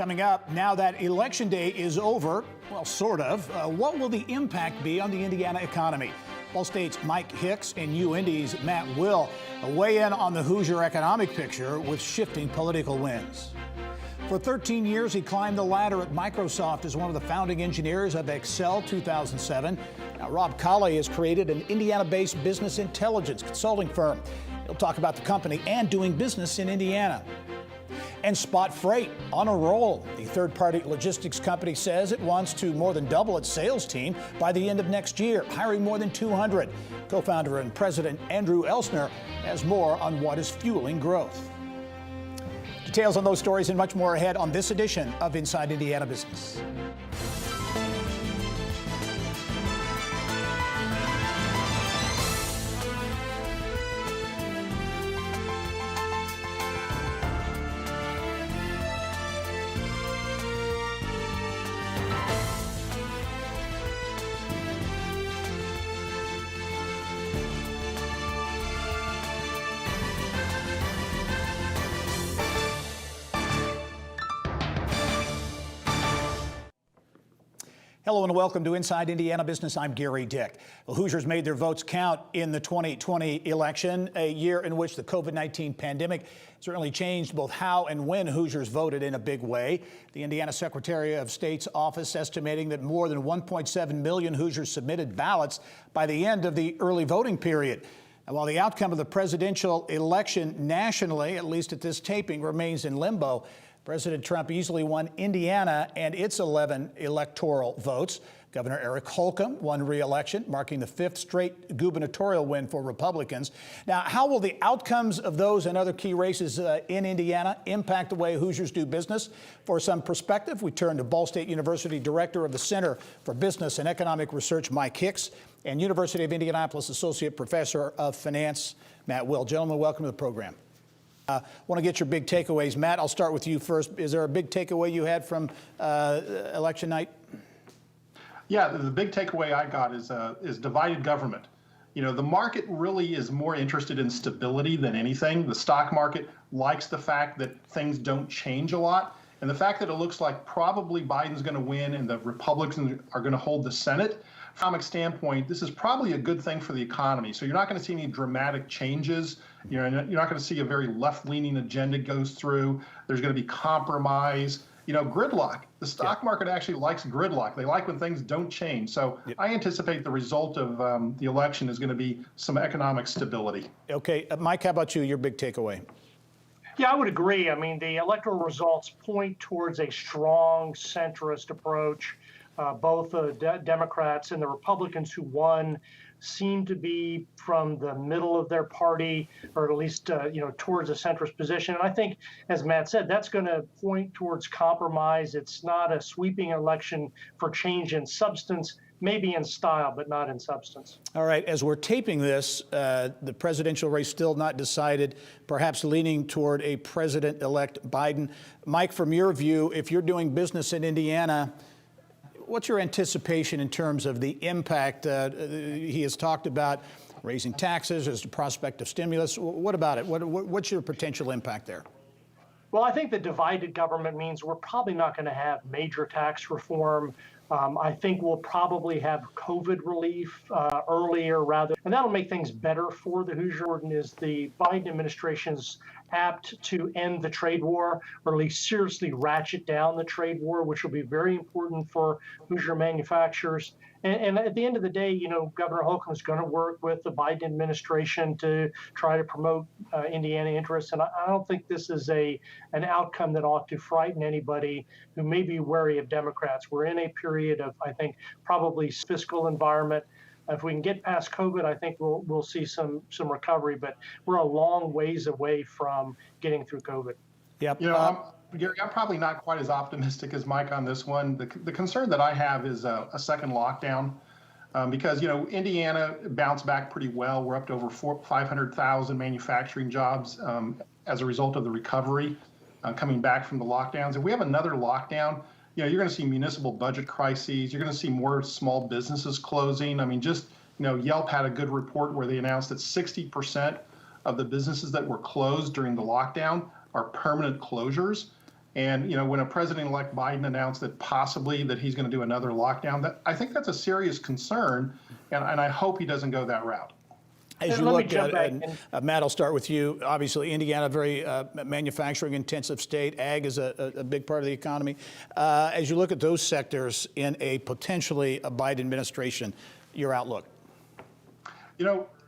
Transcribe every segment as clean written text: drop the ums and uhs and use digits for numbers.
Coming up, now that Election Day is over, well, sort of, what will the impact be on the Indiana economy? Ball State's Mike Hicks and UIndy's Matt Will weigh in on the Hoosier economic picture with shifting political winds. For 13 years, he climbed the ladder at Microsoft as one of the founding engineers of Excel 2007. Now, Rob Colley has created an Indiana-based business intelligence consulting firm. He'll talk about the company and doing business in Indiana. And Spot Freight on a roll. The third-party logistics company says it wants to more than double its sales team by the end of next year, hiring more than 200. Co-founder and president Andrew Elsner has more on what is fueling growth. Details on those stories and much more ahead on this edition of Inside Indiana Business. Hello and welcome to Inside Indiana Business. I'm Gary Dick. The Hoosiers made their votes count in the 2020 election, a year in which the COVID-19 pandemic certainly changed both how and when Hoosiers voted in a big way. The Indiana Secretary of State's office estimating that more than 1.7 million Hoosiers submitted ballots by the end of the early voting period. And while the outcome of the presidential election nationally, at least at this taping, remains in limbo, President Trump easily won Indiana and its 11 electoral votes. Governor Eric Holcomb won re-election, marking the fifth straight gubernatorial win for Republicans. Now, how will the outcomes of those and other key races in Indiana impact the way Hoosiers do business? For some perspective, we turn to Ball State University Director of the Center for Business and Economic Research, Mike Hicks, and University of Indianapolis Associate Professor of Finance, Matt Will. Gentlemen, welcome to the program. I want to get your big takeaways. Matt, I'll start with you first. Is there a big takeaway you had from election night? Yeah, the big takeaway I got is divided government. You know, the market really is more interested in stability than anything. The stock market likes the fact that things don't change a lot. And the fact that it looks like probably Biden's going to win and the Republicans are going to hold the Senate, from an economic standpoint, this is probably a good thing for the economy. So you're not going to see any dramatic changes. You're not going to see a very left-leaning agenda goes through. There's going to be compromise. You know, gridlock. The stock market actually likes gridlock. They like when things don't change. So I anticipate the result of the election is going to be some economic stability. Okay, Mike, how about you? Your big takeaway? Yeah, I would agree. I mean, the electoral results point towards a strong centrist approach. Both the Democrats and the Republicans who won seem to be from the middle of their party, or at least, towards a centrist position. And I think, as Matt said, that's going to point towards compromise. It's not a sweeping election for change in substance, maybe in style, but not in substance. All right, as we're taping this, the presidential race still not decided, perhaps leaning toward a president-elect Biden. Mike, from your view, if you're doing business in Indiana, what's your anticipation in terms of the impact? He has talked about raising taxes. There's the prospect of stimulus. What about it? What's your potential impact there? Well, I think the divided government means we're probably not going to have major tax reform. I think we'll probably have COVID relief earlier and that'll make things better for the Hoosier. Is the Biden administration's apt to end the trade war, or at least seriously ratchet down the trade war, which will be very important for Hoosier manufacturers. And at the end of the day, Governor Holcomb is going to work with the Biden administration to try to promote Indiana interests. And I don't think this is an outcome that ought to frighten anybody who may be wary of Democrats. We're in a period of, I think, probably fiscal environment. If we can get past COVID, I think we'll see some recovery, but we're a long ways away from getting through COVID. Yep. Gary, I'm probably not quite as optimistic as Mike on this one. The concern that I have is a second lockdown because, Indiana bounced back pretty well. We're up to over 500,000 manufacturing jobs as a result of the recovery coming back from the lockdowns. If we have another lockdown, you're going to see municipal budget crises. You're going to see more small businesses closing. I mean, Yelp had a good report where they announced that 60% of the businesses that were closed during the lockdown are permanent closures. And when a President-elect Biden announced that possibly that he's going to do another lockdown, I think that's a serious concern, and I hope he doesn't go that route. As you look at, Matt, I'll start with you. Obviously, Indiana, a very manufacturing-intensive state. Ag is a big part of the economy. As you look at those sectors in a potentially a Biden administration, your outlook?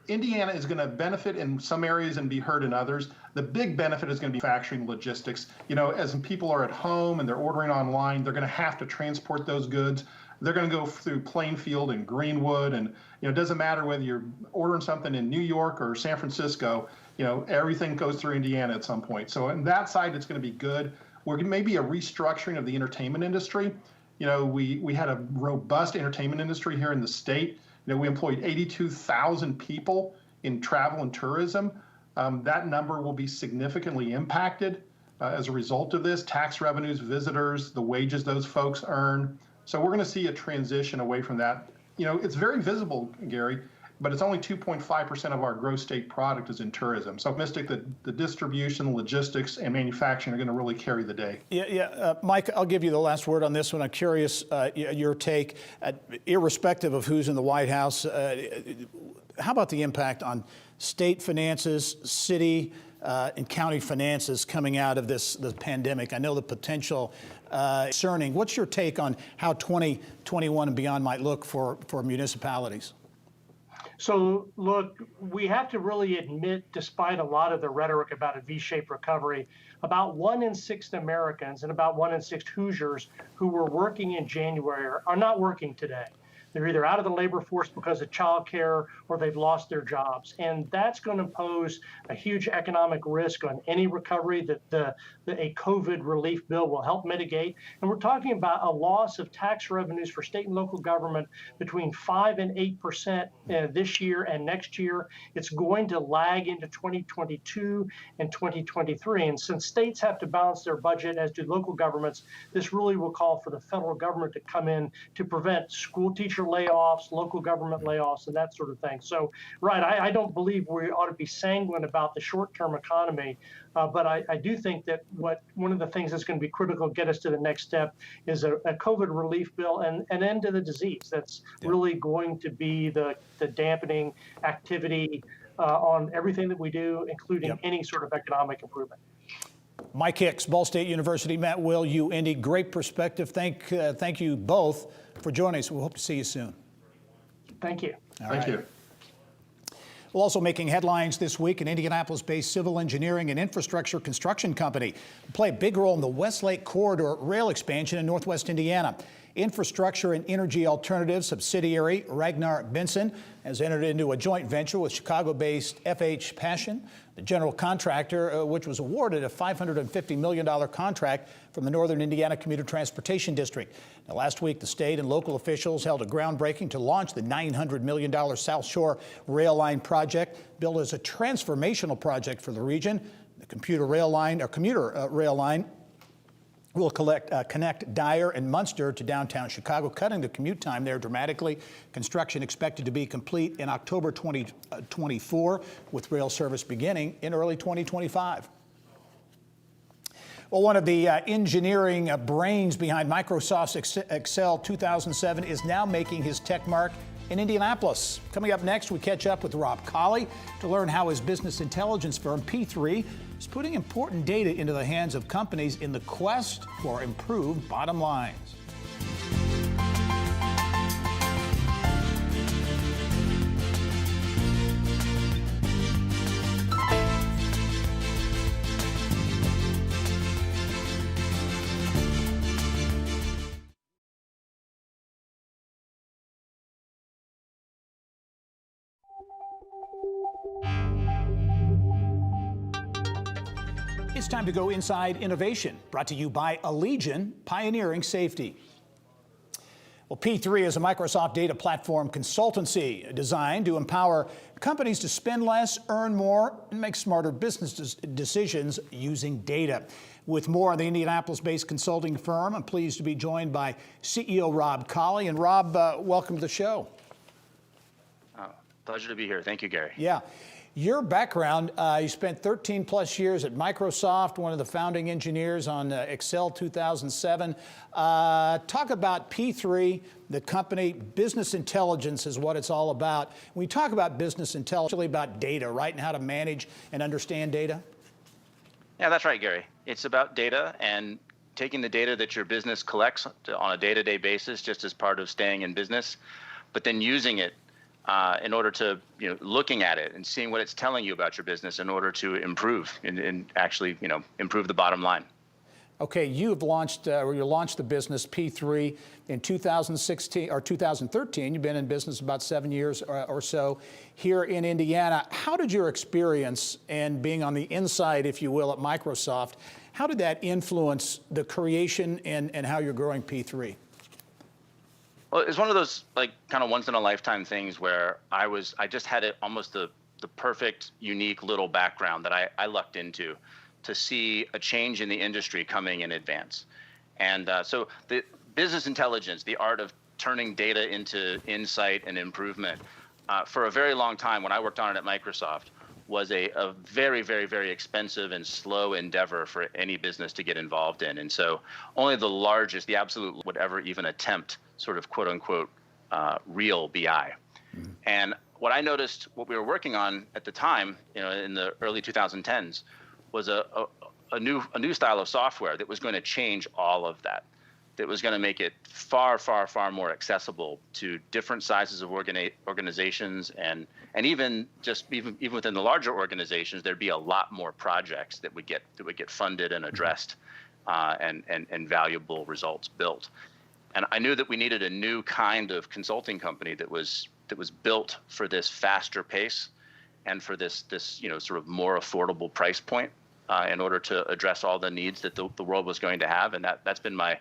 Indiana is going to benefit in some areas and be hurt in others. The big benefit is going to be manufacturing logistics. As people are at home and they're ordering online, they're going to have to transport those goods. They're going to go through Plainfield and Greenwood, and it doesn't matter whether you're ordering something in New York or San Francisco. Everything goes through Indiana at some point. So on that side, it's going to be good. We're maybe a restructuring of the entertainment industry. We had a robust entertainment industry here in the state. We employed 82,000 people in travel and tourism. That number will be significantly impacted as a result of this. Tax revenues, visitors, the wages those folks earn. So we're going to see a transition away from that. It's very visible, Gary, but it's only 2.5% of our gross state product is in tourism. So I'm optimistic that the distribution, logistics, and manufacturing are going to really carry the day. Mike, I'll give you the last word on this one. I'm curious your take, irrespective of who's in the White House. How about the impact on state finances, city and county finances coming out of the pandemic? I know the potential concerning. What's your take on how 2021 and beyond might look for municipalities? So, look, we have to really admit, despite a lot of the rhetoric about a V-shaped recovery, about 1 in 6 Americans and about 1 in 6 Hoosiers who were working in January are not working today. They're either out of the labor force because of childcare or they've lost their jobs. And that's going to pose a huge economic risk on any recovery that a COVID relief bill will help mitigate. And we're talking about a loss of tax revenues for state and local government between 5 and 8% this year and next year. It's going to lag into 2022 and 2023. And since states have to balance their budget, as do local governments, this really will call for the federal government to come in to prevent school teacher layoffs, local government layoffs, and that sort of thing. So, I don't believe we ought to be sanguine about the short-term economy, but I do think that one of the things that's going to be critical to get us to the next step is a COVID relief bill and an end to the disease. That's really going to be the dampening activity on everything that we do, including any sort of economic improvement. Mike Hicks, Ball State University, Matt Will, Indy, great perspective. Thank you both for joining us. We hope to see you soon. Thank you. Thank you. Well, also making headlines this week, an Indianapolis-based civil engineering and infrastructure construction company play a big role in the Westlake Corridor rail expansion in Northwest Indiana. Infrastructure and Energy Alternatives subsidiary Ragnar Benson has entered into a joint venture with Chicago-based FH Passion, the general contractor, which was awarded a $550 million contract from the Northern Indiana Commuter Transportation District. Now, last week, the state and local officials held a groundbreaking to launch the $900 million South Shore Rail Line project, billed as a transformational project for the region. The commuter rail line will connect Dyer and Munster to downtown Chicago, cutting the commute time there dramatically. Construction expected to be complete in October 2024, with rail service beginning in early 2025. Well, one of the engineering brains behind Microsoft's Excel 2007 is now making his tech mark in Indianapolis. Coming up next, we catch up with Rob Colley to learn how his business intelligence firm, P3, is putting important data into the hands of companies in the quest for improved bottom lines. It's time to go inside innovation, brought to you by Allegion, pioneering safety. Well, P3 is a Microsoft data platform consultancy designed to empower companies to spend less, earn more, and make smarter business decisions using data. With more on the Indianapolis-based consulting firm, I'm pleased to be joined by CEO Rob Colley. And Rob, welcome to the show. Pleasure to be here. Thank you, Gary. Yeah. Your background, you spent 13 plus years at Microsoft, one of the founding engineers on Excel 2007. Talk about P3, the company. Business intelligence is what it's all about. When we talk about business intelligence, it's really about data, right, and how to manage and understand data? Yeah, that's right, Gary. It's about data and taking the data that your business collects on a day-to-day basis, just as part of staying in business, but then using it in order to, looking at it and seeing what it's telling you about your business in order to improve and actually, improve the bottom line. Okay, you launched the business P3 in 2016 or 2013. You've been in business about 7 years or so here in Indiana. How did your experience and being on the inside, if you will, at Microsoft, how did that influence the creation and how you're growing P3? Well, it's one of those kind of once in a lifetime things where I just had almost the perfect, unique little background that I lucked into to see a change in the industry coming in advance. And so the business intelligence, the art of turning data into insight and improvement, for a very long time when I worked on it at Microsoft, was a very, very, very expensive and slow endeavor for any business to get involved in. And so only the largest, the absolute, would ever even attempt sort of quote unquote real BI. Mm-hmm. And what I noticed, what we were working on at the time, in the early 2010s, was a new style of software that was going to change all of that. That was going to make it far, far, far more accessible to different sizes of organizations, and even within the larger organizations, there'd be a lot more projects that would get funded and addressed, and valuable results built. And I knew that we needed a new kind of consulting company that was built for this faster pace and for this sort of more affordable price point, in order to address all the needs that the world was going to have. And that's been my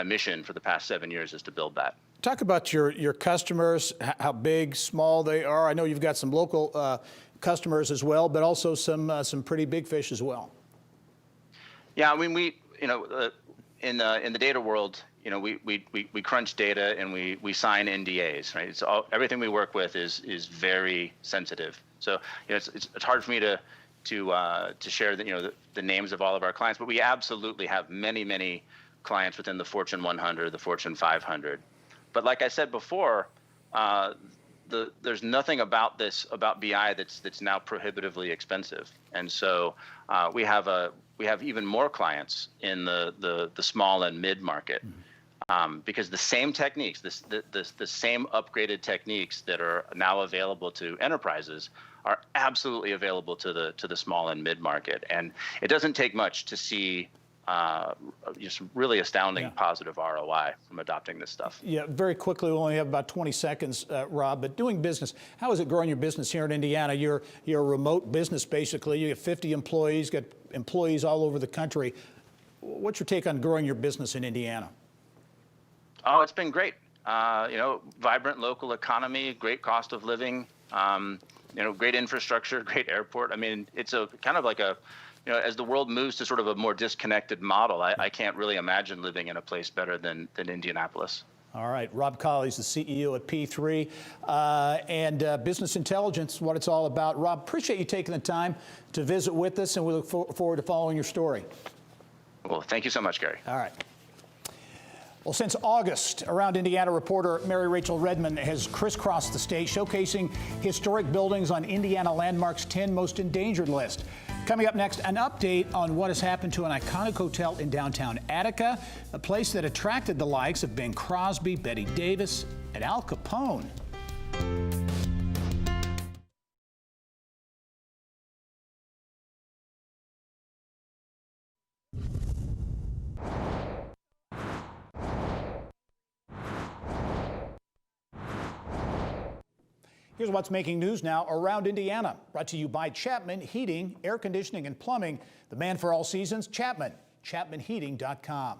mission for the past 7 years, is to build that. Talk about your customers, how big, small they are. I know you've got some local customers as well, but also some pretty big fish as well. Yeah, I mean, we in the data world, we crunch data and we sign NDAs, right? It's everything we work with is very sensitive. So it's hard for me to share the names of all of our clients, but we absolutely have many clients within the Fortune 100, the Fortune 500. But like I said before, there's nothing about BI that's now prohibitively expensive, and so we have even more clients in the small and mid market, because the same techniques, the same upgraded techniques that are now available to enterprises are absolutely available to the small and mid market, and it doesn't take much to see just really astounding positive ROI from adopting this stuff. Yeah, very quickly, we only have about 20 seconds, Rob, but doing business, how is it growing your business here in Indiana? You're a remote business, basically. You have 50 employees, got employees all over the country. What's your take on growing your business in Indiana? Oh, it's been great. Vibrant local economy, great cost of living, great infrastructure, great airport. I mean, it's a kind of like as the world moves to sort of a more disconnected model, I can't really imagine living in a place better than Indianapolis. All right, Rob Colley's the CEO at P3, and business intelligence, what it's all about. Rob, appreciate you taking the time to visit with us, and we look forward to following your story. Well, thank you so much, Gary. All right. Well, since August, Around Indiana reporter Mary Rachel Redmond has crisscrossed the state, showcasing historic buildings on Indiana Landmark's 10 Most Endangered list. Coming up next, an update on what has happened to an iconic hotel in downtown Attica, a place that attracted the likes of Bing Crosby, Betty Davis, and Al Capone. Here's what's making news now around Indiana. Brought to you by Chapman Heating, Air Conditioning, and Plumbing. The man for all seasons, Chapman, chapmanheating.com.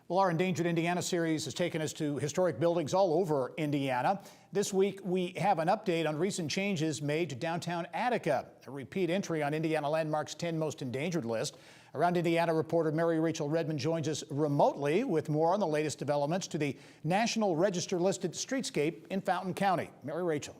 Well, our Endangered Indiana series has taken us to historic buildings all over Indiana. This week, we have an update on recent changes made to downtown Attica, a repeat entry on Indiana Landmark's 10 Most Endangered list. Around Indiana reporter Mary Rachel Redmond joins us remotely with more on the latest developments to the National Register listed streetscape in Fountain County. Mary Rachel.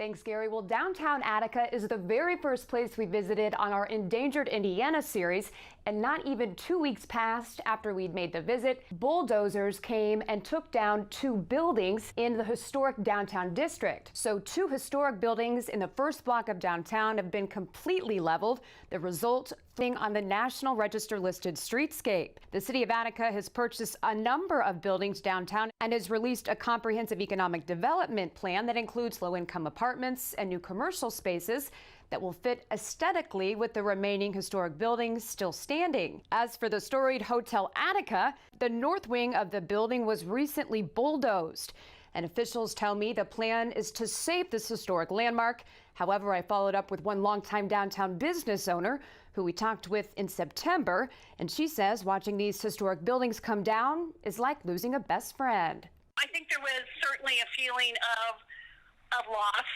Thanks, Gary. Well, downtown Attica is the very first place we visited on our Endangered Indiana series. And not even 2 weeks passed after we'd made the visit, bulldozers came and took down 2 buildings in the historic downtown district. So 2 historic buildings in the first block of downtown have been completely leveled. The result being on the National Register listed streetscape. The city of Attica has purchased a number of buildings downtown and has released a comprehensive economic development plan that includes low-income apartments and new commercial spaces that will fit aesthetically with the remaining historic buildings still standing. As for the storied Hotel Attica, the north wing of the building was recently bulldozed. And officials tell me the plan is to save this historic landmark. However, I followed up with one longtime downtown business owner who we talked with in September, and she says watching these historic buildings come down is like losing a best friend. I think there was certainly a feeling of loss.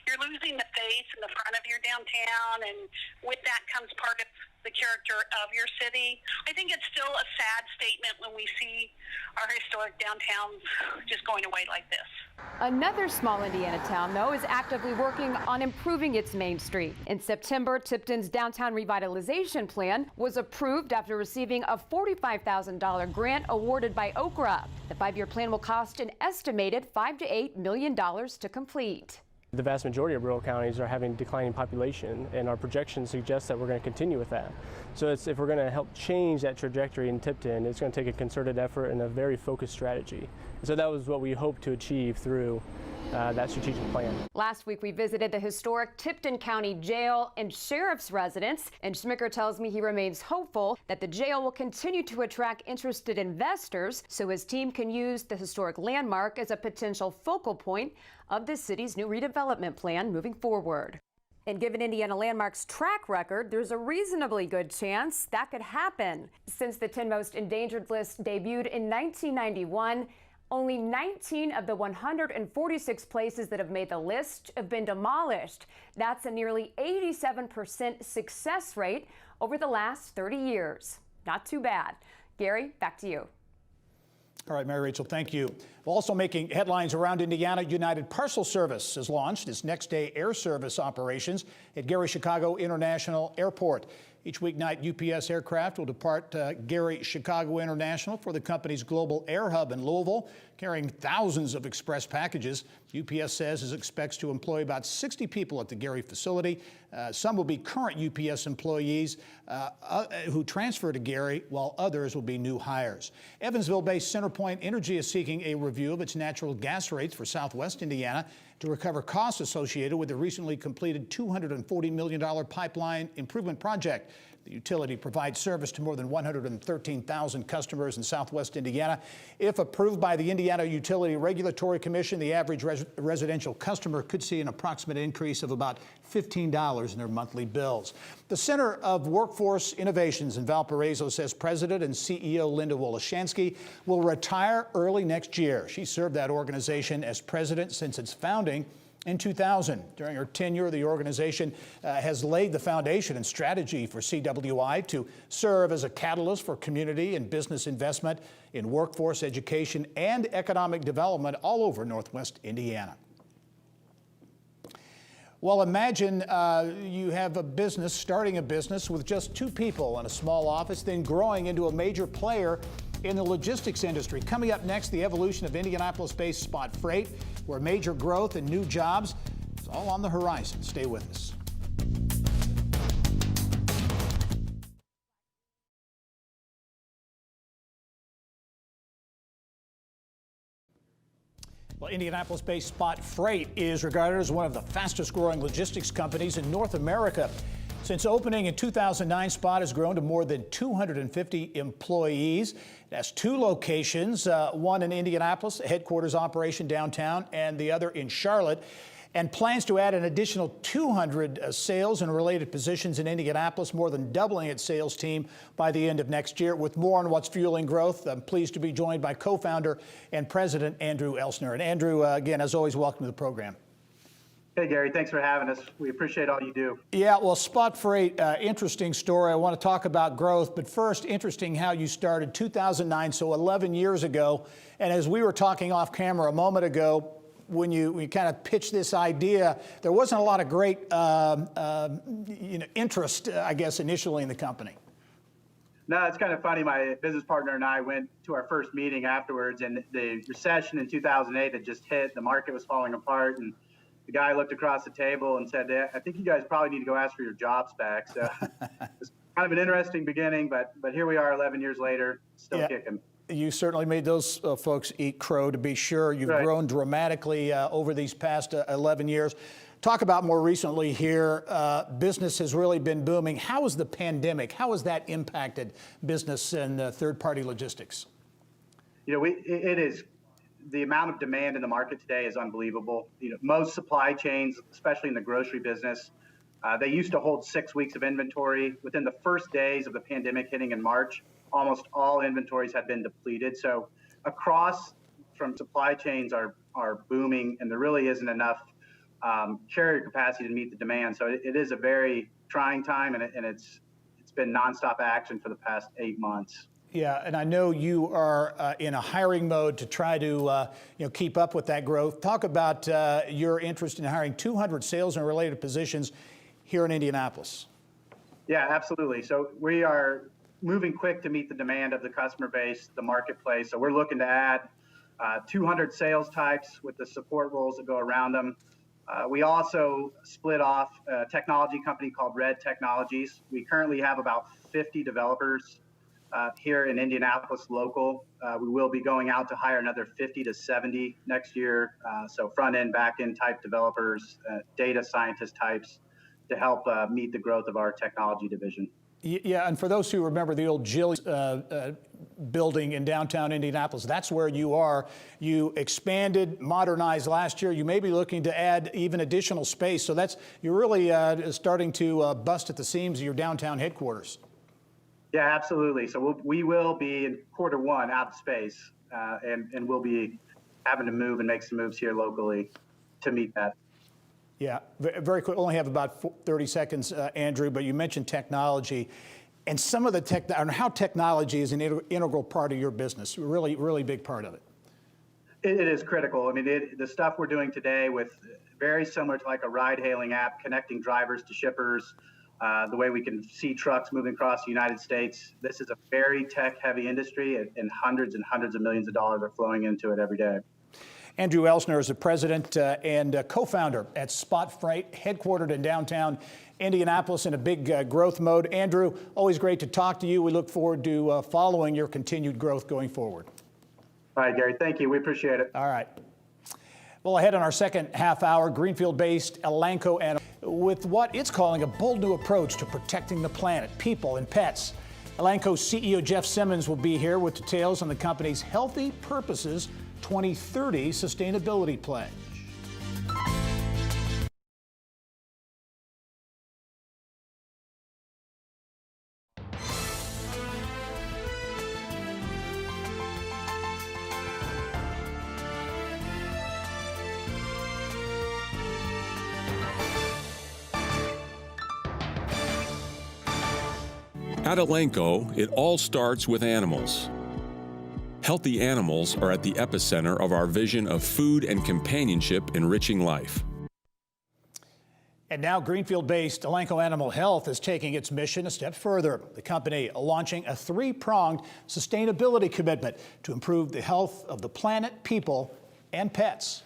You're losing the face and the front of your downtown, and with that comes part of the character of your city. I think it's still a sad statement when we see our historic downtowns just going away like this. Another small Indiana town, though, is actively working on improving its main street. In September, Tipton's downtown revitalization plan was approved after receiving a $45,000 grant awarded by Okra. The 5-year plan will cost an estimated $5 to $8 million to complete. The vast majority of rural counties are having declining population, and our projections suggest that we're going to continue with that. So if we're going to help change that trajectory in Tipton, it's going to take a concerted effort and a very focused strategy. So that was what we hope to achieve through that strategic plan. Last week, we visited the historic Tipton County Jail and Sheriff's residence, and Schmicker tells me he remains hopeful that the jail will continue to attract interested investors so his team can use the historic landmark as a potential focal point of the city's new redevelopment plan moving forward. And given Indiana Landmark's track record, there's a reasonably good chance that could happen. Since the 10 most endangered list debuted in 1991, only 19 of the 146 places that have made the list have been demolished. That's a nearly 87% success rate over the last 30 years. Not too bad. Gary, back to you. All right, Mary Rachel, thank you. Also making headlines around Indiana, United Parcel Service has launched its next-day air service operations at Gary Chicago International Airport. Each weeknight, UPS aircraft will depart Gary Chicago International for the company's global air hub in Louisville, carrying thousands of express packages. UPS says it expects to employ about 60 people at the Gary facility. Some will be current UPS employees who transfer to Gary, while others will be new hires. Evansville-based CenterPoint Energy is seeking a review of its natural gas rates for Southwest Indiana to recover costs associated with the recently completed $240 million pipeline improvement project. The utility provides service to more than 113,000 customers in Southwest Indiana. If approved by the Indiana Utility Regulatory Commission, the average residential customer could see an approximate increase of about $15 in their monthly bills. The Center of Workforce Innovations in Valparaiso says President and CEO Linda Woloshansky will retire early next year. She served that organization as president since its founding in 2000. During her tenure, the organization has laid the foundation and strategy for CWI to serve as a catalyst for community and business investment in workforce education and economic development all over Northwest Indiana. Well, imagine you have a business, starting a business with just 2 people in a small office, then growing into a major player in the logistics industry. Coming up next, the evolution of Indianapolis-based Spot Freight, where major growth and new jobs is all on the horizon. Stay with us. Well, Indianapolis-based Spot Freight is regarded as one of the fastest-growing logistics companies in North America. Since opening in 2009, Spot has grown to more than 250 employees. It has 2 locations, one in Indianapolis, a headquarters operation downtown, and the other in Charlotte, and plans to add an additional 200 sales and related positions in Indianapolis, more than doubling its sales team by the end of next year. With more on what's fueling growth, I'm pleased to be joined by co-founder and president Andrew Elsner. And Andrew, again, as always, welcome to the program. Hey, Gary, thanks for having us. We appreciate all you do. Yeah, well, Spot Freight, interesting story. I want to talk about growth, but first, interesting how you started 2009, so 11 years ago. And as we were talking off camera a moment ago, when you kind of pitched this idea, there wasn't a lot of great interest, I guess, initially in the company. No, it's kind of funny. My business partner and I went to our first meeting afterwards, and the recession in 2008 had just hit. The market was falling apart, and the guy looked across the table and said, I think you guys probably need to go ask for your jobs back. So it's kind of an interesting beginning, but here we are 11 years later, still kicking. You certainly made those folks eat crow, to be sure. You've grown dramatically over these past 11 years. Talk about more recently here, business has really been booming. How has the pandemic, how has that impacted business and third-party logistics? It is, the amount of demand in the market today is unbelievable. Most supply chains, especially in the grocery business, they used to hold 6 weeks of inventory. Within the first days of the pandemic hitting in March, almost all inventories had been depleted. So across from supply chains are booming, and there really isn't enough carrier capacity to meet the demand. So it is a very trying time, and it's been nonstop action for the past 8 months. Yeah, and I know you are in a hiring mode to try to keep up with that growth. Talk about your interest in hiring 200 sales and related positions here in Indianapolis. Yeah, absolutely. So we are moving quick to meet the demand of the customer base, the marketplace. So we're looking to add 200 sales types with the support roles that go around them. We also split off a technology company called Red Technologies. We currently have about 50 developers here in Indianapolis local. We will be going out to hire another 50 to 70 next year. So front end, back end type developers, data scientist types to help meet the growth of our technology division. Yeah, and for those who remember the old Jill building in downtown Indianapolis, that's where you are. You expanded, modernized last year. You may be looking to add even additional space. So you're really starting to bust at the seams of your downtown headquarters. Yeah, absolutely. So we will be in Q1 out of space, and we'll be having to move and make some moves here locally to meet that. Yeah, very quick. Only have about 30 seconds, Andrew, but you mentioned technology and some of the and how technology is an integral part of your business, really, really big part of it. It is critical. I mean, the stuff we're doing today with very similar to like a ride-hailing app, connecting drivers to shippers, the way we can see trucks moving across the United States. This is a very tech-heavy industry, and hundreds of millions of dollars are flowing into it every day. Andrew Elsner is the president and co-founder at Spot Freight, headquartered in downtown Indianapolis in a big growth mode. Andrew, always great to talk to you. We look forward to following your continued growth going forward. All right, Gary, thank you. We appreciate it. All right. Well, ahead on our second half hour, Greenfield-based Elanco and with what it's calling a bold new approach to protecting the planet, people, and pets. Elanco CEO Jeff Simmons will be here with details on the company's Healthy Purposes 2030 sustainability pledge. At Elanco, it all starts with animals. Healthy animals are at the epicenter of our vision of food and companionship enriching life. And now Greenfield-based Elanco Animal Health is taking its mission a step further. The company launching a three-pronged sustainability commitment to improve the health of the planet, people, and pets.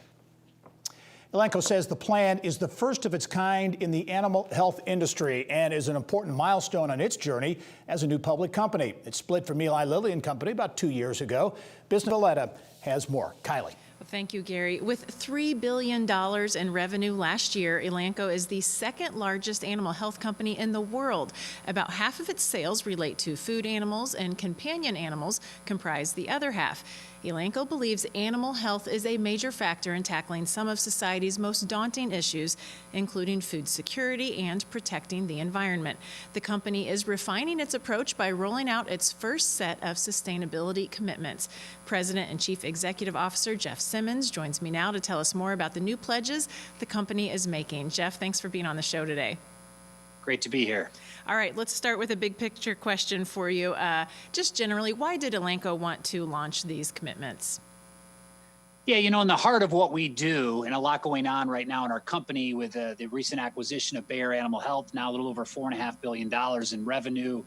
Elanco says the plan is the first of its kind in the animal health industry and is an important milestone on its journey as a new public company. It split from Eli Lilly and Company about 2 years ago. Business Valletta has more. Kylie. Thank you, Gary. With $3 billion in revenue last year, Elanco is the second largest animal health company in the world. About half of its sales relate to food animals, and companion animals comprise the other half. Elanco believes animal health is a major factor in tackling some of society's most daunting issues, including food security and protecting the environment. The company is refining its approach by rolling out its first set of sustainability commitments. President and Chief Executive Officer Jeff Simmons joins me now to tell us more about the new pledges the company is making. Jeff, thanks for being on the show today. Great to be here. All right, let's start with a big picture question for you. Just generally, why did Elanco want to launch these commitments? Yeah, in the heart of what we do, and a lot going on right now in our company with the recent acquisition of Bayer Animal Health, now a little over $4.5 billion in revenue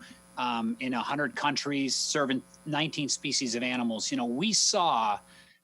in 100 countries, serving 19 species of animals. We saw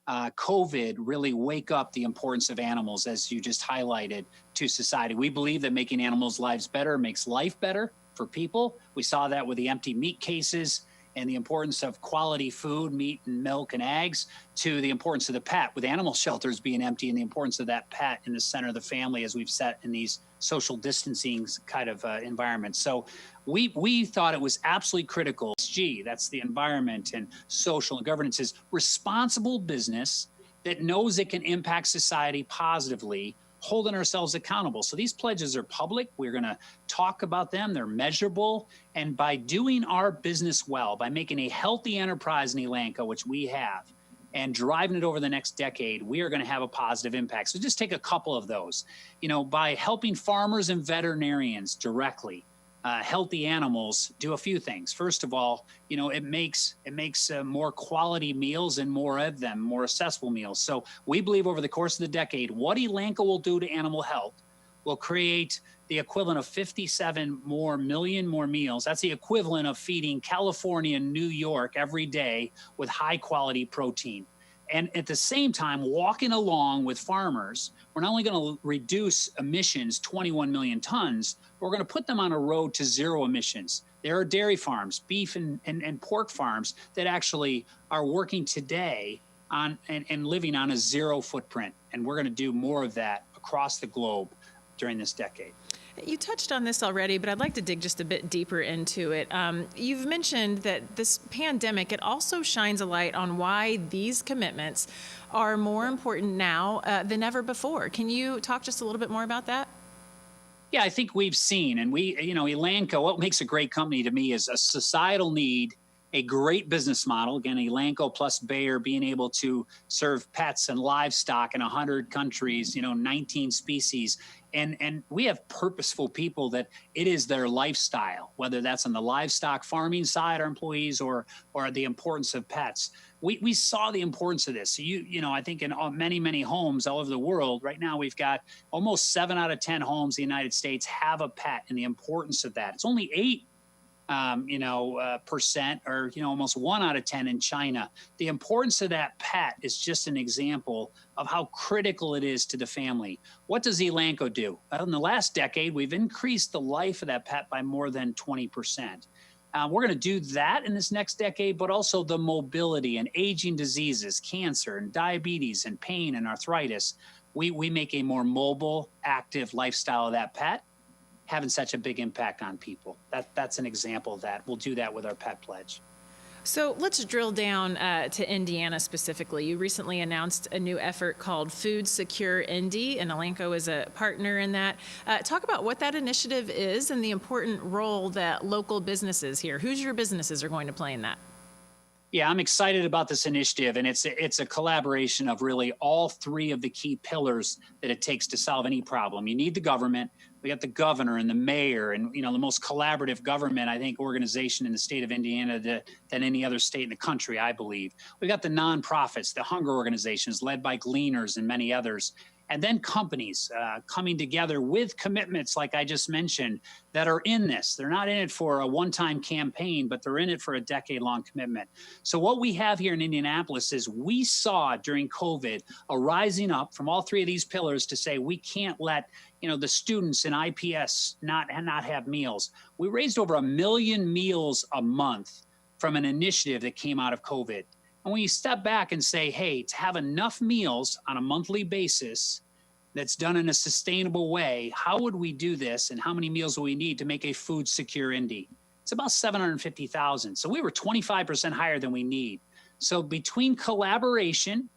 COVID really wake up the importance of animals, as you just highlighted, to society. We believe that making animals' lives better makes life better for people. We saw that with the empty meat cases and the importance of quality food, meat and milk and eggs, to the importance of the pet, with animal shelters being empty, and the importance of that pet in the center of the family as we've set in these social distancing kind of environments. So we thought it was absolutely critical. ESG, that's the environment and social and governance, is responsible business that knows it can impact society positively, holding ourselves accountable. So these pledges are public. We're going to talk about them. They're measurable. And by doing our business well, by making a healthy enterprise in Elanco, which we have, and driving it over the next decade, we are going to have a positive impact. So just take a couple of those. By helping farmers and veterinarians directly, healthy animals do a few things. First of all, it makes more quality meals and more of them, more accessible meals. So we believe over the course of the decade, what Elanco will do to animal health will create the equivalent of 57 million more meals. That's the equivalent of feeding California and New York every day with high quality protein. And at the same time, walking along with farmers, we're not only going to reduce emissions 21 million tons, but we're going to put them on a road to zero emissions. There are dairy farms, beef and pork farms that actually are working today on and living on a zero footprint. And we're going to do more of that across the globe during this decade. You touched on this already, but I'd like to dig just a bit deeper into it. You've mentioned that this pandemic, it also shines a light on why these commitments are more important now than ever before. Can you talk just a little bit more about that? Yeah, I think we've seen, and Elanco, what makes a great company to me is a societal need, a great business model. Again, Elanco plus Bayer being able to serve pets and livestock in 100 countries, 19 species. And we have purposeful people that it is their lifestyle, whether that's on the livestock farming side, our employees, or the importance of pets. We saw the importance of this. So I think in many, many homes all over the world right now, we've got almost 7 out of 10 homes in the United States have a pet, and the importance of that. It's only 8 percent, or almost 1 out of 10 in China. The importance of that pet is just an example of how critical it is to the family. What does Elanco do? Well, in the last decade, we've increased the life of that pet by more than 20%. We're going to do that in this next decade, but also the mobility and aging diseases, cancer and diabetes and pain and arthritis. We make a more mobile, active lifestyle of that pet, having such a big impact on people. That's an example of that. We'll do that with our pet pledge. So let's drill down to Indiana specifically. You recently announced a new effort called Food Secure Indy, and Elanco is a partner in that. Talk about what that initiative is and the important role that local businesses here, Hoosier businesses, are going to play in that. Yeah, I'm excited about this initiative, and it's a collaboration of really all 3 of the key pillars that it takes to solve any problem. You need the government. We got the governor and the mayor, and the most collaborative government, I think, organization in the state of Indiana than any other state in the country, I believe. We got the nonprofits, the hunger organizations led by Gleaners and many others. And then companies coming together with commitments, like I just mentioned, that are in this. They're not in it for a one-time campaign, but they're in it for a decade-long commitment. So what we have here in Indianapolis is we saw during COVID a rising up from all 3 of these pillars to say we can't let the students in IPS not have meals. We raised over 1 million meals a month from an initiative that came out of COVID. And when you step back and say, hey, to have enough meals on a monthly basis that's done in a sustainable way, how would we do this, and how many meals will we need to make a food secure Indy? It's about 750,000. So we were 25% higher than we need. So between collaboration,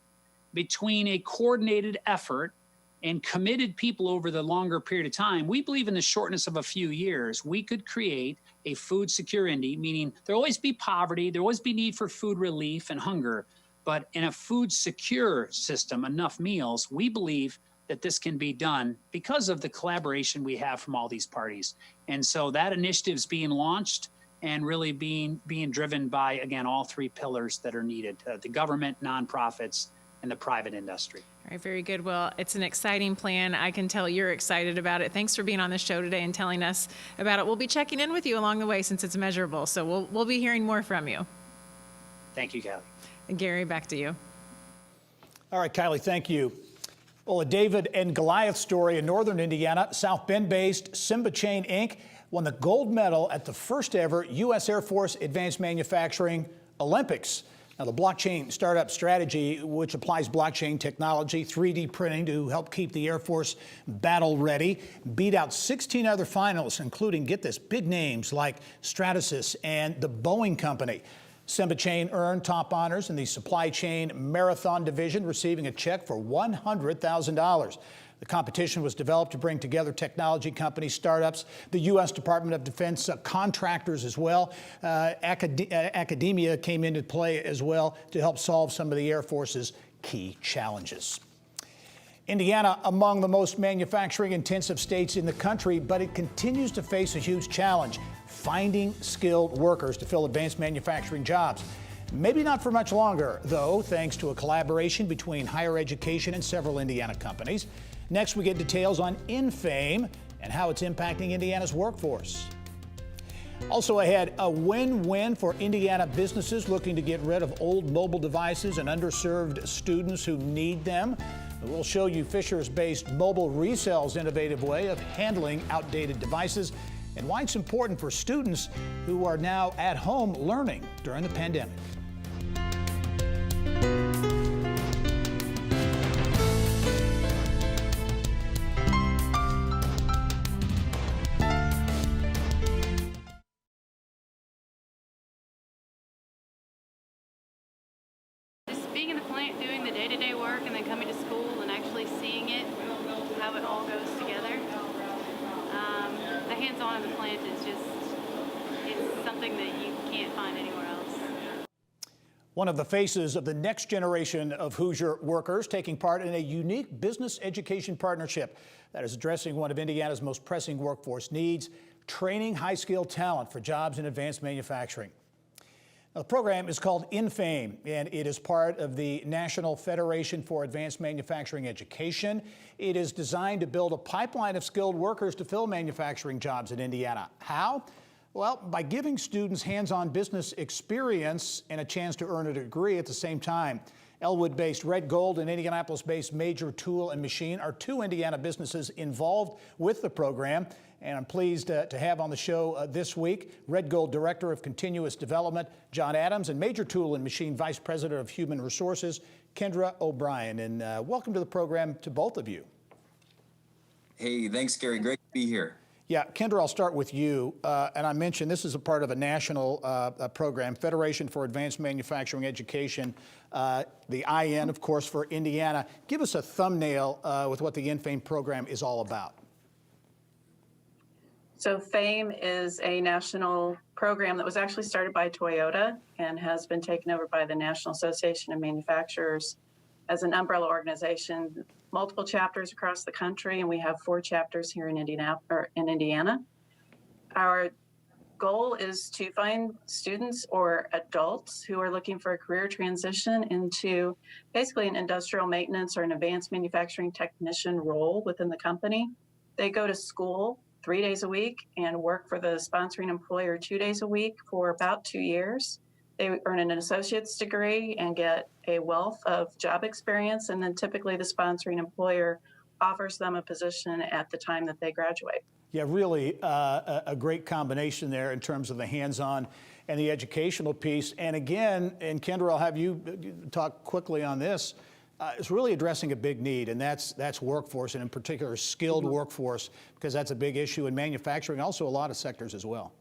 between a coordinated effort, and committed people over the longer period of time, we believe in the shortness of a few years, we could create a food secure Indy, meaning there'll always be poverty, there'll always be need for food relief and hunger, but in a food secure system, enough meals, we believe that this can be done because of the collaboration we have from all these parties. And so that initiative is being launched and really being driven by, again, all 3 pillars that are needed, the government, nonprofits, in the private industry. All right, very good. Well, it's an exciting plan. I can tell you're excited about it. Thanks for being on the show today and telling us about it. We'll be checking in with you along the way since it's measurable, so we'll be hearing more from you. Thank you, Kelly. And Gary, back to you. All right, Kylie, thank you. Well, a David and Goliath story in northern Indiana. South Bend-based Simba Chain Inc. won the gold medal at the first ever U.S. Air Force Advanced Manufacturing Olympics. Now, the blockchain startup strategy, which applies blockchain technology, 3D printing to help keep the Air Force battle ready, beat out 16 other finalists, including, get this, big names like Stratasys and the Boeing Company. Simba Chain earned top honors in the supply chain marathon division, receiving a check for $100,000. The competition was developed to bring together technology companies, startups, the U.S. Department of Defense, contractors as well. Academia came into play as well to help solve some of the Air Force's key challenges. Indiana, among the most manufacturing-intensive states in the country, but it continues to face a huge challenge, finding skilled workers to fill advanced manufacturing jobs. Maybe not for much longer, though, thanks to a collaboration between higher education and several Indiana companies. Next, we get details on Infame and how it's impacting Indiana's workforce. Also ahead, a win-win for Indiana businesses looking to get rid of old mobile devices and underserved students who need them. We'll show you Fishers-based Mobile Resell's innovative way of handling outdated devices and why it's important for students who are now at home learning during the pandemic. Being in the plant, doing the day-to-day work, and then coming to school and actually seeing it, how it all goes together. The hands-on in the plant is it's something that you can't find anywhere else. One of the faces of the next generation of Hoosier workers taking part in a unique business education partnership that is addressing one of Indiana's most pressing workforce needs, training high-skilled talent for jobs in advanced manufacturing. Now, the program is called Infame, and it is part of the National Federation for Advanced Manufacturing Education. It is designed to build a pipeline of skilled workers to fill manufacturing jobs in Indiana. How? Well, by giving students hands-on business experience and a chance to earn a degree at the same time. Elwood-based Red Gold and Indianapolis-based Major Tool and Machine are two Indiana businesses involved with the program. And I'm pleased to have on the show this week Red Gold Director of Continuous Development, John Adams, and Major Tool and Machine Vice President of Human Resources, Kendra O'Brien. And welcome to the program to both of you. Hey, thanks, Gary. Great to be here. Yeah, Kendra, I'll start with you. And I mentioned this is a part of a national program, Federation for Advanced Manufacturing Education, the IN, of course, for Indiana. Give us a thumbnail with what the Infame program is all about. So FAME is a national program that was actually started by Toyota and has been taken over by the National Association of Manufacturers as an umbrella organization, multiple chapters across the country, and we have 4 chapters here in Indiana. Our goal is to find students or adults who are looking for a career transition into basically an industrial maintenance or an advanced manufacturing technician role within the company. They go to school 3 days a week and work for the sponsoring employer 2 days a week for about 2 years. They earn an associate's degree and get a wealth of job experience, and then typically the sponsoring employer offers them a position at the time that they graduate. Yeah, really a great combination there in terms of the hands-on and the educational piece. And again, and Kendra, I'll have you talk quickly on this. It's really addressing a big need, and that's workforce, and in particular skilled workforce, because that's a big issue in manufacturing, also a lot of sectors as well.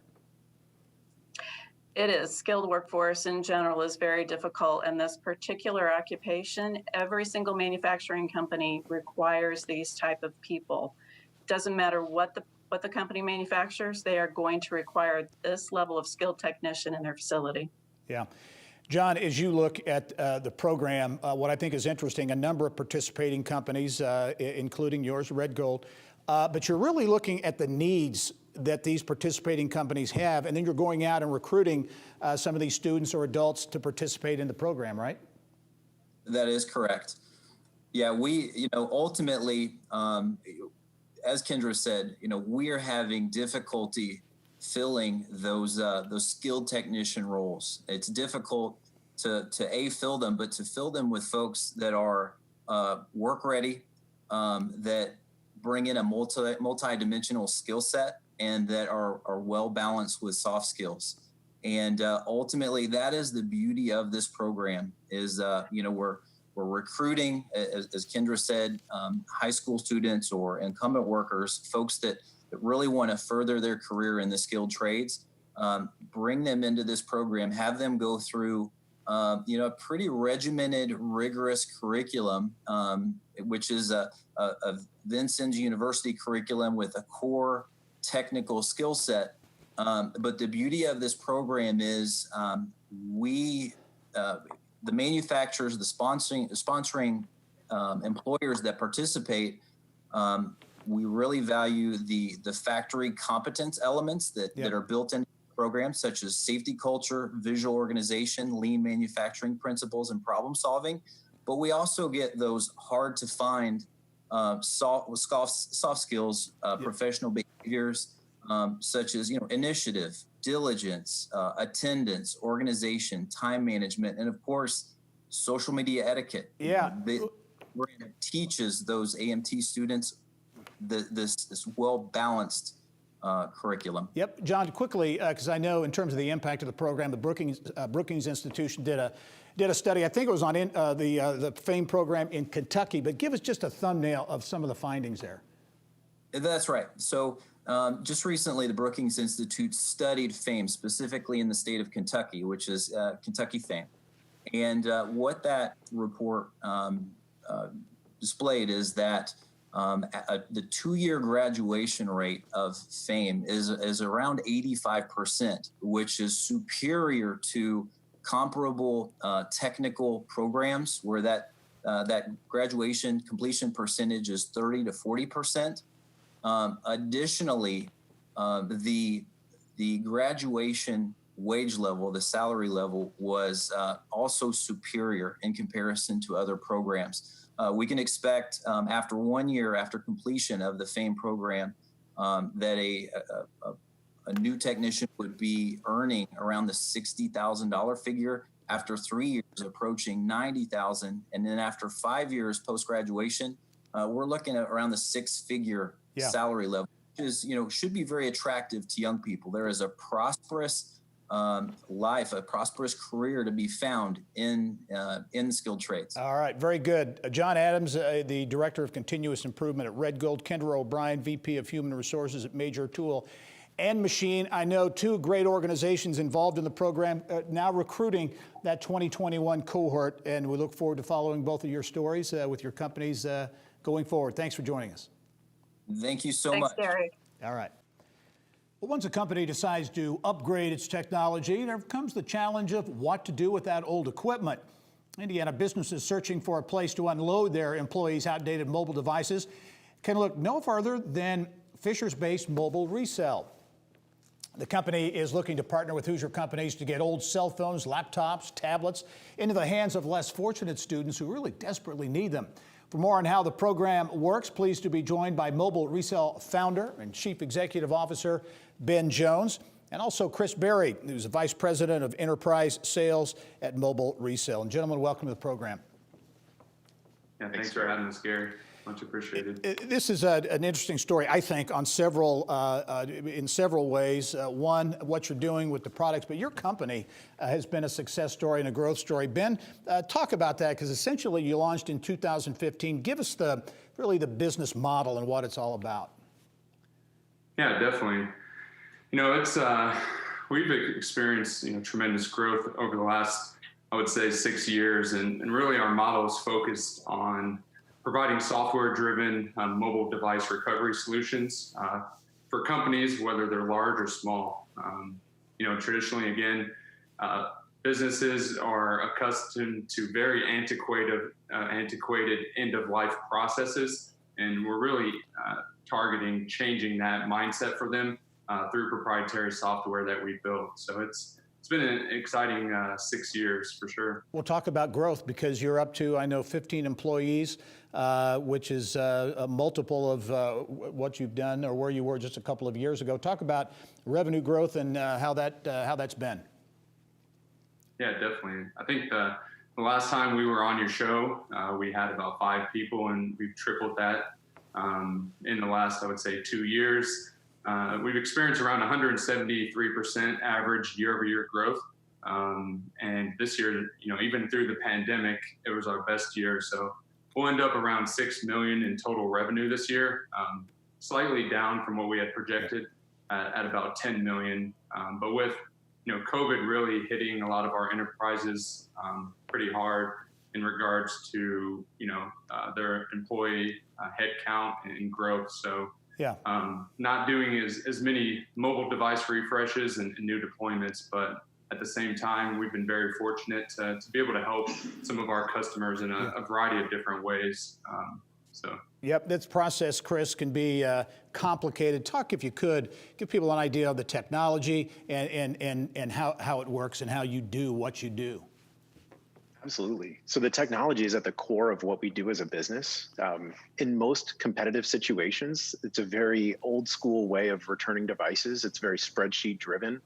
It is. Skilled workforce in general is very difficult, and this particular occupation, every single manufacturing company requires these type of people. Doesn't matter what the company manufactures, they are going to require this level of skilled technician in their facility. Yeah. John, as you look at the program, what I think is interesting, a number of participating companies, including yours, Red Gold, but you're really looking at the needs that these participating companies have, and then you're going out and recruiting some of these students or adults to participate in the program, right? That is correct. Yeah, we, ultimately, as Kendra said, we are having difficulty filling those skilled technician roles. It's difficult to fill them, but to fill them with folks that are work ready, that bring in a multi-dimensional skill set, and that are well balanced with soft skills. And ultimately, that is the beauty of this program. Is we're recruiting, as Kendra said, high school students or incumbent workers, folks that really want to further their career in the skilled trades. Bring them into this program, have them go through a pretty regimented, rigorous curriculum, which is a Vincennes University curriculum with a core technical skill set. But the beauty of this program is the manufacturers, the sponsoring employers that participate, we really value the factory competence elements that are built into the program, such as safety culture, visual organization, lean manufacturing principles, and problem solving. But we also get those hard to find soft skills, professional behaviors, such as initiative, diligence, attendance, organization, time management, and of course, social media etiquette. Yeah, the program teaches those AMT students this well-balanced curriculum. Yep, John, quickly, because I know in terms of the impact of the program, the Brookings Institution did a study. I think it was on the FAME program in Kentucky. But give us just a thumbnail of some of the findings there. That's right. So just recently, the Brookings Institute studied FAME, specifically in the state of Kentucky, which is Kentucky FAME. And what that report displayed is that the 2-year graduation rate of FAME is around 85%, which is superior to comparable technical programs where that graduation completion percentage is 30 to 40%. Additionally, the graduation wage level, the salary level, was also superior in comparison to other programs. We can expect after 1 year after completion of the FAME program that a new technician would be earning around the $60,000 figure. After 3 years, approaching $90,000, and then after 5 years post graduation, we're looking at around the six-figure salary level, which is should be very attractive to young people. There is a prosperous life, a prosperous career to be found in skilled trades. All right, very good. John Adams, the Director of Continuous Improvement at Red Gold, Kendra O'Brien, VP of Human Resources at Major Tool and Machine. I know two great organizations involved in the program, now recruiting that 2021 cohort, and we look forward to following both of your stories with your companies going forward. Thanks for joining us. Thank you so much. Thanks, Gary. All right. Well, once a company decides to upgrade its technology, there comes the challenge of what to do with that old equipment. Indiana businesses searching for a place to unload their employees' outdated mobile devices can look no further than Fishers-based Mobile Resell. The company is looking to partner with Hoosier companies to get old cell phones, laptops, tablets into the hands of less fortunate students who really desperately need them. For more on how the program works, pleased to be joined by Mobile Resell founder and Chief Executive Officer Ben Jones, and also Chris Berry, who's the Vice President of Enterprise Sales at Mobile Resell. And gentlemen, welcome to the program. Yeah, thanks for having us, Gary. Much appreciated. This is an interesting story, I think, on in several ways. One, what you're doing with the products, but your company has been a success story and a growth story. Ben, talk about that, because essentially you launched in 2015. Give us really the business model and what it's all about. Yeah, definitely. It's we've experienced tremendous growth over the last, I would say, 6 years, and really our model is focused on providing software-driven mobile device recovery solutions for companies, whether they're large or small. Traditionally, again, businesses are accustomed to very antiquated end-of-life processes, and we're really targeting changing that mindset for them through proprietary software that we built. So it's it's been an exciting 6 years for sure. We'll talk about growth because you're up to, I know, 15 employees, which is a multiple of what you've done or where you were just a couple of years ago. Talk about revenue growth and how that's been. Yeah, definitely. I think the last time we were on your show, we had about 5 people, and we've tripled that in the last, I would say, 2 years. We've experienced around 173% average year-over-year growth. And this year, even through the pandemic, it was our best year. So we'll end up around $6 million in total revenue this year, slightly down from what we had projected at about $10 million. But with COVID really hitting a lot of our enterprises pretty hard in regards to their employee headcount and growth. So yeah, not doing as many mobile device refreshes and new deployments, but at the same time, we've been very fortunate to be able to help some of our customers in a variety of different ways. Yep, this process, Chris, can be complicated. Talk, if you could, give people an idea of the technology and how it works and how you do what you do. Absolutely. So the technology is at the core of what we do as a business. In most competitive situations, it's a very old school way of returning devices. It's very spreadsheet driven.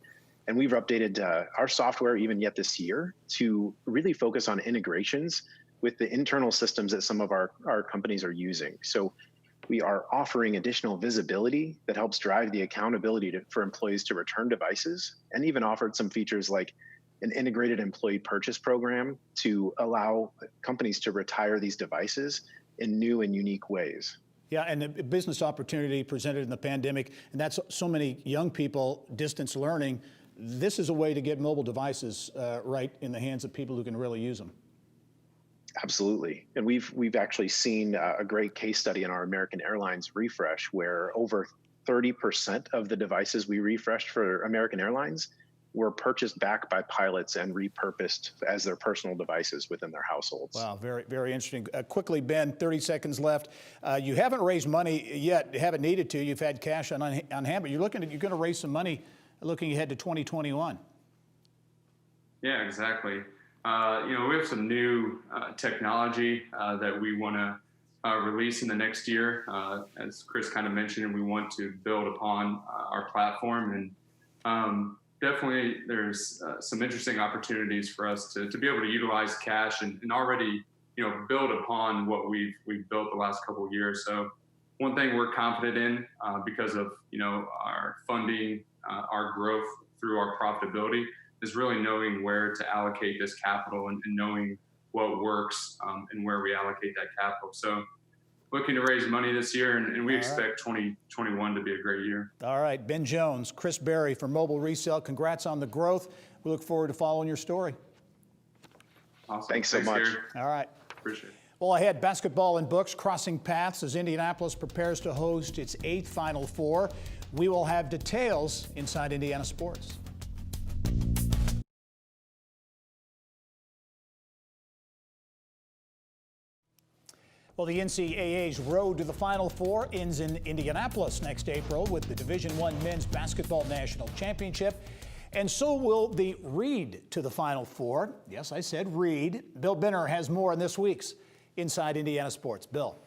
And we've updated our software even yet this year to really focus on integrations with the internal systems that some of our companies are using. So we are offering additional visibility that helps drive the accountability for employees to return devices, and even offered some features like an integrated employee purchase program to allow companies to retire these devices in new and unique ways. Yeah, and the business opportunity presented in the pandemic, and that's so many young people distance learning. This is a way to get mobile devices right in the hands of people who can really use them. Absolutely. And we've actually seen a great case study in our American Airlines refresh where over 30% of the devices we refreshed for American Airlines were purchased back by pilots and repurposed as their personal devices within their households. Wow, very, very interesting. Quickly, Ben, 30 seconds left. You haven't raised money yet, you haven't needed to. You've had cash on hand, but you're going to raise some money looking ahead to 2021. Yeah, exactly. We have some new technology that we want to release in the next year. As Chris kind of mentioned, we want to build upon our platform, and definitely there's some interesting opportunities for us to be able to utilize cash and already build upon what we've built the last couple of years. So one thing we're confident in because of our funding, our growth through our profitability, is really knowing where to allocate this capital and knowing what works and where we allocate that capital. So looking to raise money this year, and we expect 2021 to be a great year. All right, Ben Jones, Chris Berry from Mobile Resale, congrats on the growth. We look forward to following your story. Awesome. Thanks so much. Gary. All right. Appreciate it. Well, ahead, basketball and books crossing paths as Indianapolis prepares to host its 8th Final Four. We will have details inside Indiana Sports. Well, the NCAA's road to the Final Four ends in Indianapolis next April with the Division I Men's Basketball National Championship. And so will the Read to the Final Four. Yes, I said Read. Bill Benner has more on this week's Inside Indiana Sports. Bill.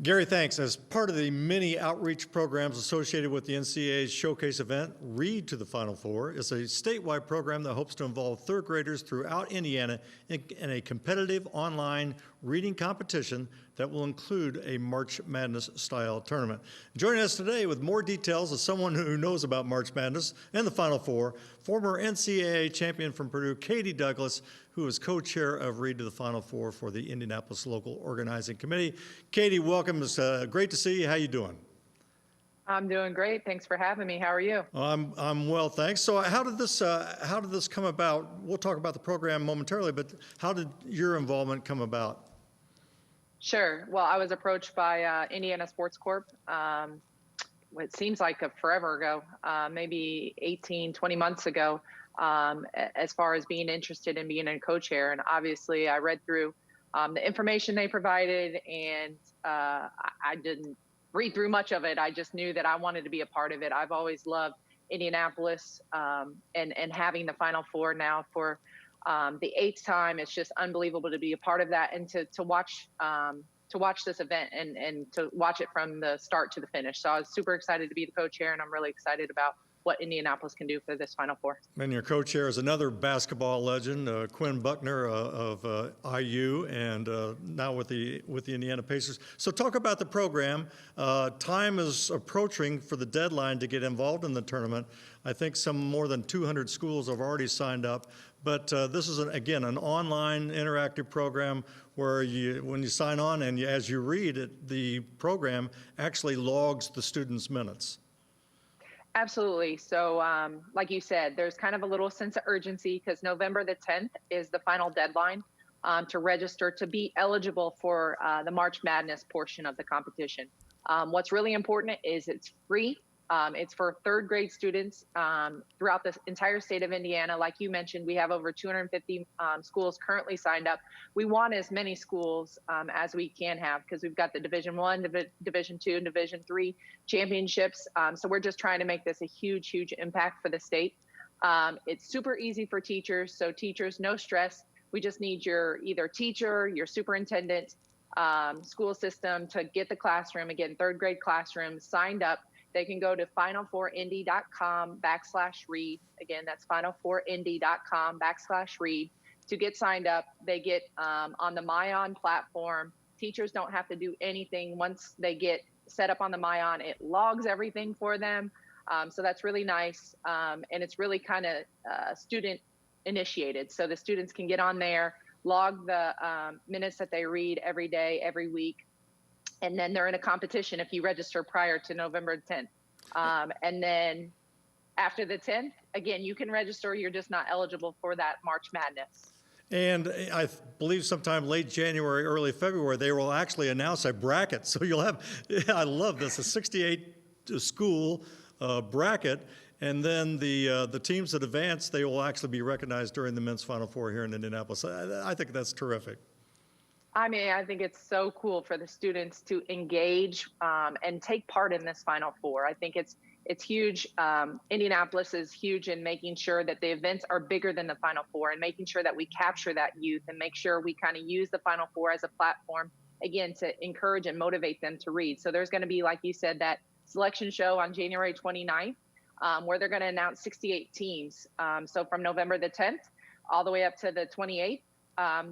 Gary, thanks. As part of the many outreach programs associated with the NCAA's showcase event, Read to the Final Four is a statewide program that hopes to involve third graders throughout Indiana in a competitive online reading competition that will include a March Madness-style tournament. Joining us today with more details is someone who knows about March Madness and the Final Four, former NCAA champion from Purdue, Katie Douglas, who is co-chair of Read to the Final Four for the Indianapolis Local Organizing Committee. Katie, welcome. It's great to see you. How you doing? I'm doing great. Thanks for having me. How are you? I'm well, thanks. So how did this come about? We'll talk about the program momentarily, but how did your involvement come about? Sure. Well, I was approached by Indiana Sports Corp. It seems like forever ago, maybe 18, 20 months ago, as far as being interested in being a co-chair. And obviously I read through the information they provided, and I didn't read through much of it. I just knew that I wanted to be a part of it. I've always loved Indianapolis, and having the Final Four now for the 8th time. It's just unbelievable to be a part of that and to watch this event and to watch it from the start to the finish. So I was super excited to be the co-chair, and I'm really excited about what Indianapolis can do for this Final Four. And your co-chair is another basketball legend, Quinn Buckner of IU, and now with the Indiana Pacers. So talk about the program. Time is approaching for the deadline to get involved in the tournament. I think some more than 200 schools have already signed up. But this is, again, an online interactive program where when you sign on and as you read it, the program actually logs the students' minutes. Absolutely. So like you said, there's kind of a little sense of urgency because November the 10th is the final deadline to register to be eligible for the March Madness portion of the competition. What's really important is it's free. It's for 3rd grade students throughout the entire state of Indiana. Like you mentioned, we have over 250 schools currently signed up. We want as many schools as we can have because we've got the Division I, Division II, and Division III championships. So we're just trying to make this a huge, huge impact for the state. It's super easy for teachers. So teachers, no stress. We just need your either teacher, your superintendent, school system to get the classroom, again, 3rd grade classroom signed up. They can go to final4indy.com/read. Again, that's final4indy.com/read to get signed up. They get on the MyOn platform. Teachers don't have to do anything. Once they get set up on the MyOn, it logs everything for them. So that's really nice. And it's really kind of student initiated. So the students can get on there, log the minutes that they read every day, every week. And then they're in a competition if you register prior to November 10th. And then after the 10th, again, you can register. You're just not eligible for that March Madness. And I believe sometime late January, early February, they will actually announce a bracket. So you'll have, I love this, a 68 school bracket. And then the teams that advance, they will actually be recognized during the men's Final Four here in Indianapolis. I think that's terrific. I mean, I think it's so cool for the students to engage and take part in this Final Four. I think it's huge. Indianapolis is huge in making sure that the events are bigger than the Final Four and making sure that we capture that youth and make sure we kind of use the Final Four as a platform, again, to encourage and motivate them to read. So there's going to be, like you said, that selection show on January 29th where they're going to announce 68 teams. So from November the 10th all the way up to the 28th.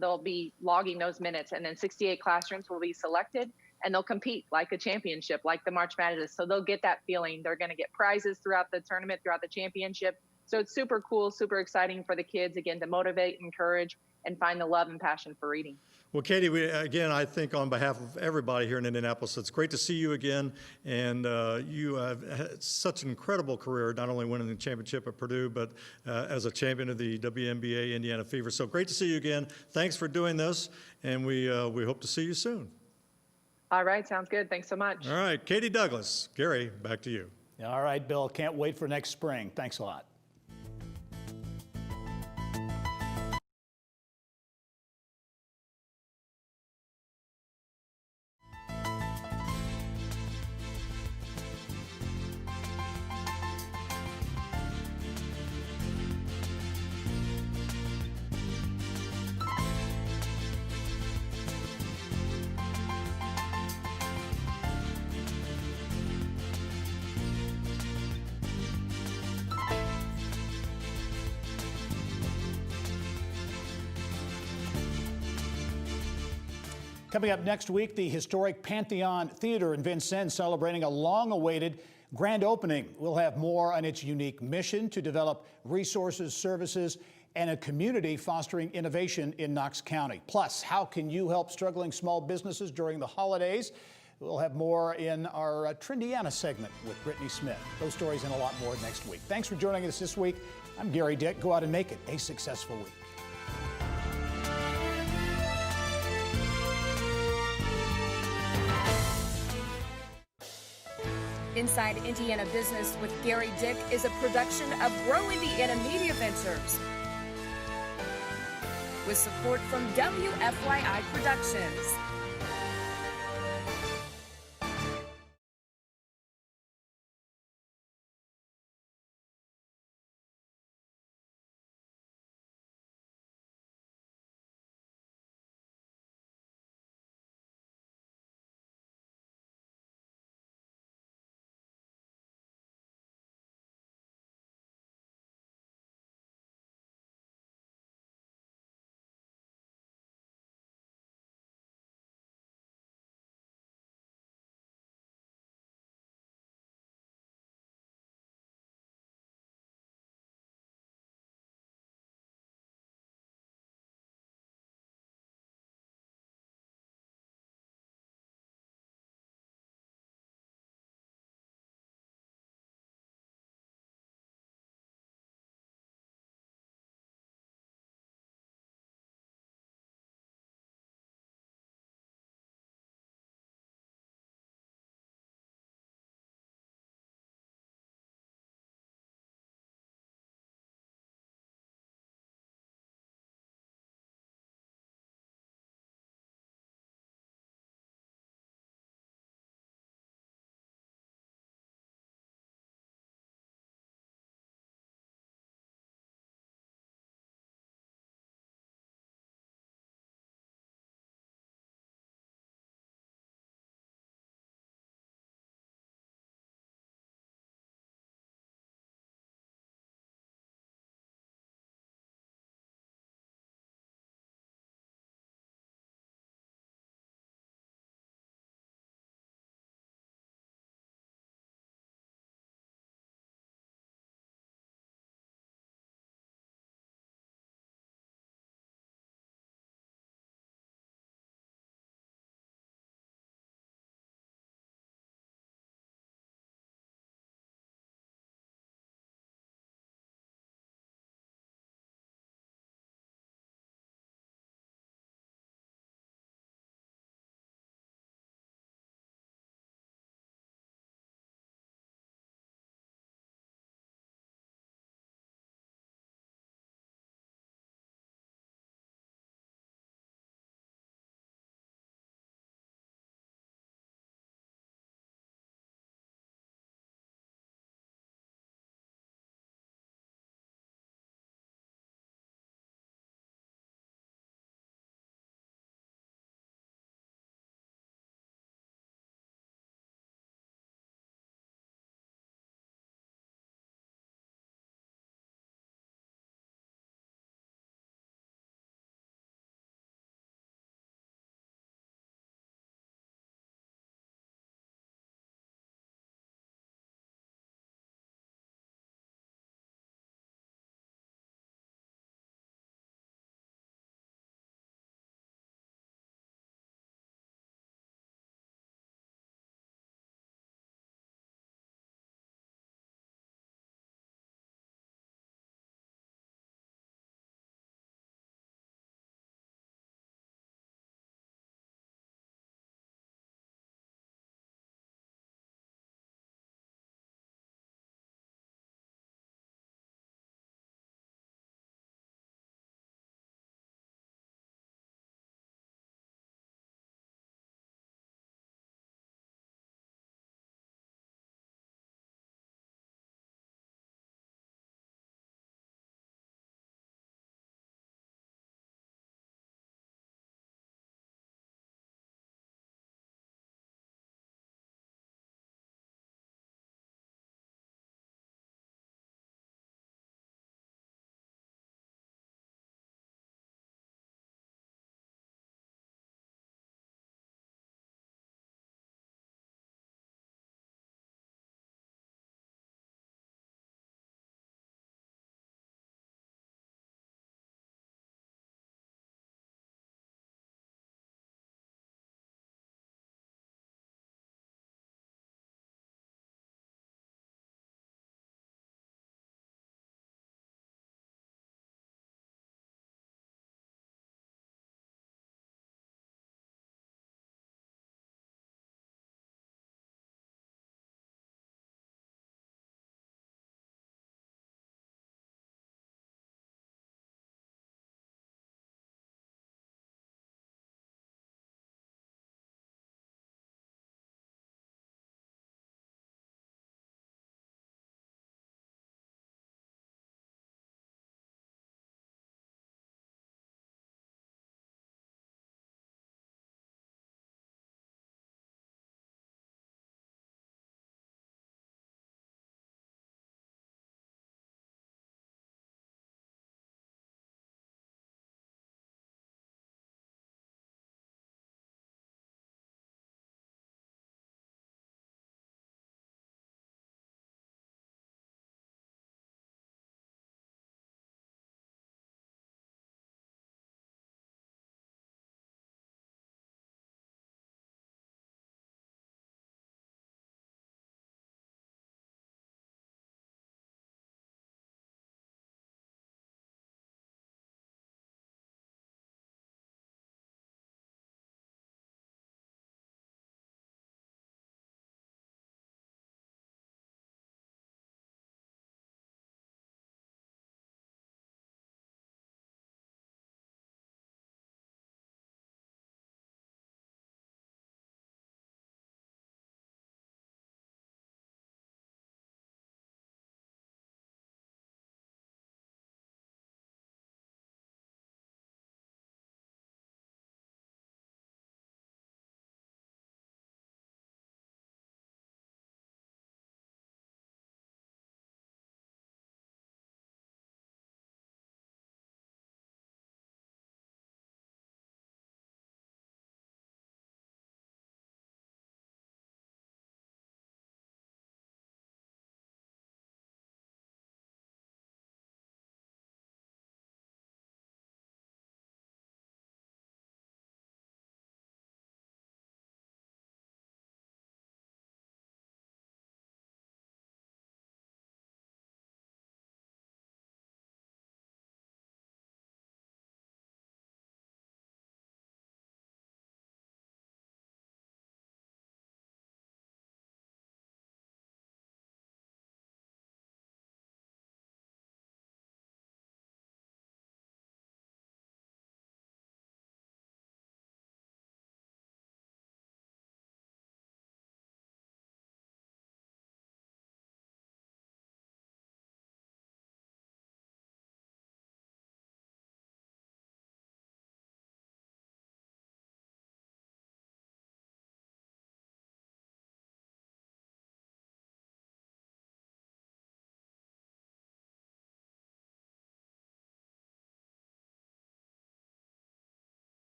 They'll be logging those minutes, and then 68 classrooms will be selected, and they'll compete like a championship, like the March Madness. So they'll get that feeling. They're going to get prizes throughout the tournament, throughout the championship. So it's super cool, super exciting for the kids, again, to motivate, encourage, and find the love and passion for reading. Well, Katie, again, I think on behalf of everybody here in Indianapolis, it's great to see you again. And you have had such an incredible career, not only winning the championship at Purdue, but as a champion of the WNBA Indiana Fever. So great to see you again. Thanks for doing this, and we hope to see you soon. All right, sounds good. Thanks so much. All right, Katie Douglas. Gary, back to you. All right, Bill, can't wait for next spring. Thanks a lot. Coming up next week, the historic Pantheon Theater in Vincennes celebrating a long-awaited grand opening. We'll have more on its unique mission to develop resources, services, and a community fostering innovation in Knox County. Plus, how can you help struggling small businesses during the holidays? We'll have more in our Trendiana segment with Brittany Smith. Those stories and a lot more next week. Thanks for joining us this week. I'm Gary Dick. Go out and make it a successful week. Inside Indiana Business with Gary Dick is a production of Grow Indiana Media Ventures with support from WFYI Productions.